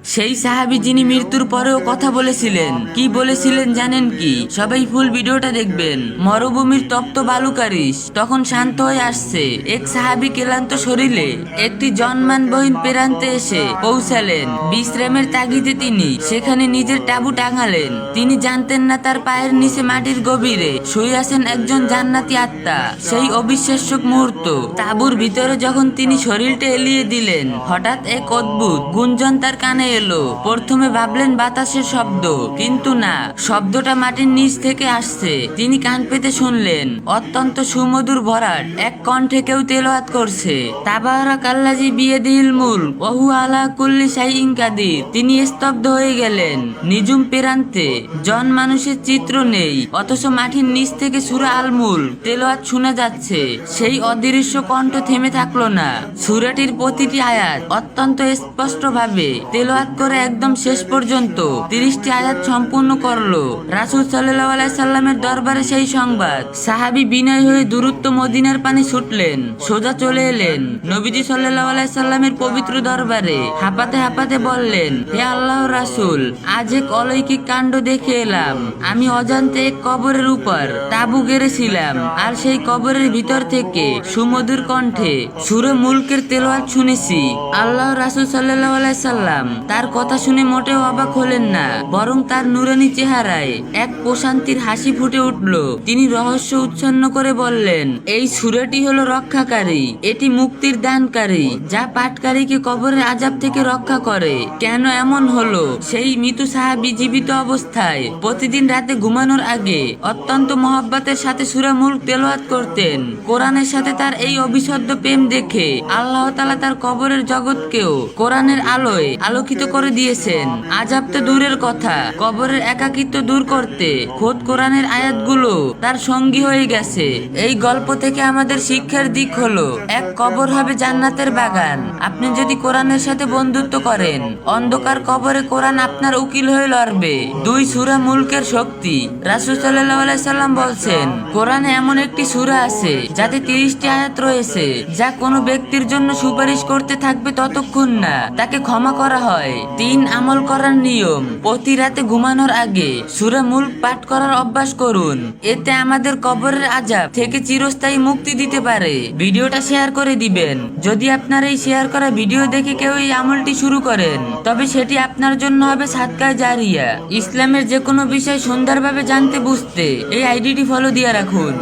সেই সাহাবী যিনি মৃত্যুর পরেও কথা বলেছিলেন। কি বলেছিলেন জানেন কি? সবাই ফুল ভিডিওটা দেখবেন। মরুভূমির তপ্ত বালুকারিশ তখন শান্ত হয়ে আসছে। এক সাহাবী ক্লান্ত শরীরে একটি জনমানবহীন প্রান্তে এসে পৌঁছালেন। বিশ্রামের তাগিদে তিনি সেখানে নিজের তাঁবু টাঙালেন। তিনি জানতেন না তার পায়ের নিচে মাটির গভীরে শুয়ে আছেন একজন জান্নাতি আত্মা। সেই অবিশ্বাস্য মুহূর্ত, তাঁবুর ভিতরে যখন তিনি শরীরটা এলিয়ে দিলেন, হঠাৎ এক অদ্ভুত গুঞ্জন তার কানে এলো। প্রথমে ভাবলেন বাতাসের শব্দ, কিন্তু না, শব্দটা মাটির নিচ থেকে আসছে। তিনি কান পেতে শুনলেন অত্যন্ত সুমধুর ভরাট এক কণ্ঠে কেউ তেলাওয়াত করছে, তাবারাকাল্লাযী বিয়াদিহিল মুলক ওয়া হুয়া আলা কুল্লি শাইইন কাদির। তিনি স্তব্ধ হয়ে গেলেন। নিঝুম প্রান্তে জন মানুষের চিত্র নেই, অথচ মাটির নিচ থেকে সূরা আল মুলক তেলাওয়াত শোনা যাচ্ছে। সেই অদৃশ্য কণ্ঠ থেমে থাকলো না। সূরাটির প্রতিটি আয়াত অত্যন্ত স্পষ্টভাবে তেলাওয়াত করে একদম শেষ পর্যন্ত 30টি আয়াত সম্পূর্ণ করলো। রাসূল সাল্লাল্লাহু আলাইহি সাল্লামের দরবারে সেই সংবাদ। সাহাবী বিনয় হয়ে দূরত্ব মদিনার পানে ছুটলেন, সোজা চলে এলেন নবীজি সাল্লাল্লাহু আলাইহি সাল্লামের পবিত্র দরবারে। হাঁপাতে হাঁপাতে বললেন, হে আল্লাহর রাসূল, আজ এক অলৌকিক কাণ্ড দেখে এলাম। আমি অজান্তে এক কবরের উপর তাঁবু গেড়েছিলাম, আর সেই কবরের ভিতর থেকে সুমধুর কণ্ঠে সূরা মুলকের তেলাওয়াত শুনেছি। আল্লাহর রাসূল সাল্লাল্লাহু আলাইহি সাল্লাম তার কথা শুনে মোটেও অবাক হলেন না, বরং তার নুরানি চেহারায় এক প্রশান্তির হাসি ফুটে উঠল। তিনি রহস্য উচ্ছন্ন করে বললেন, এই সূরাটি হলো রক্ষাকারী, এটি মুক্তির দানকারী, যা পাঠকারীকে কবরের আযাব থেকে রক্ষা করে। কেন এমন হলো? সেই মৃত সাহাবী জীবিত অবস্থায় প্রতিদিন রাতে ঘুমানোর আগে অত্যন্ত মহব্বতের সাথে সূরা মুলক তেলাওয়াত করতেন। কোরআনের সাথে তার এই অবিচ্ছেদ্য প্রেম দেখে আল্লাহ তাআলা তার কবরের জগৎকেও কোরআনের আলোয় আলোকিত করে দিয়েছেন। আযাব তো দূরের কথা, কবরের একাকিত্ব দূর করতে খোদ কোরআনের আয়াতগুলো তার সঙ্গী হয়ে গেছে। এই গল্প থেকে আমাদের শিক্ষার দিক হলো, এক কবর হবে জান্নাতের বাগান। আপনি যদি কোরআনের সাথে বন্ধুত্ব করেন, অন্ধকার কবরে কোরআন আপনার উকিল হয়ে লড়বে। 2 সূরা মুলকের শক্তি। রাসূল সাল্লাল্লাহু আলাইহি সাল্লাম বলছেন, কোরআনে এমন একটি সূরা আছে যাতে 30টি আয়াত রয়েছে, যা কোনো ব্যক্তির জন্য সুপারিশ করতে থাকবে ততক্ষণ না তাকে ক্ষমা করা হয়। 3 আমল করার নিয়ম। প্রতি রাতে ঘুমানোর আগে সূরা মুলক পাঠ করার অভ্যাস করুন। এতে আমাদের কবরের আযাব থেকে চিরস্থায়ী মুক্তি দিতে পারে। ভিডিওটা শেয়ার করে দিবেন। যদি আপনার এই শেয়ার করা ভিডিও দেখে কেউ এই আমলটি শুরু করেন, তবে সেটি আপনার জন্য হবে সাদকায়ে জারিয়া। ইসলামের যে কোনো বিষয় সুন্দরভাবে জানতে বুঝতে এই আইডিটি ফলো দিয়ে রাখুন।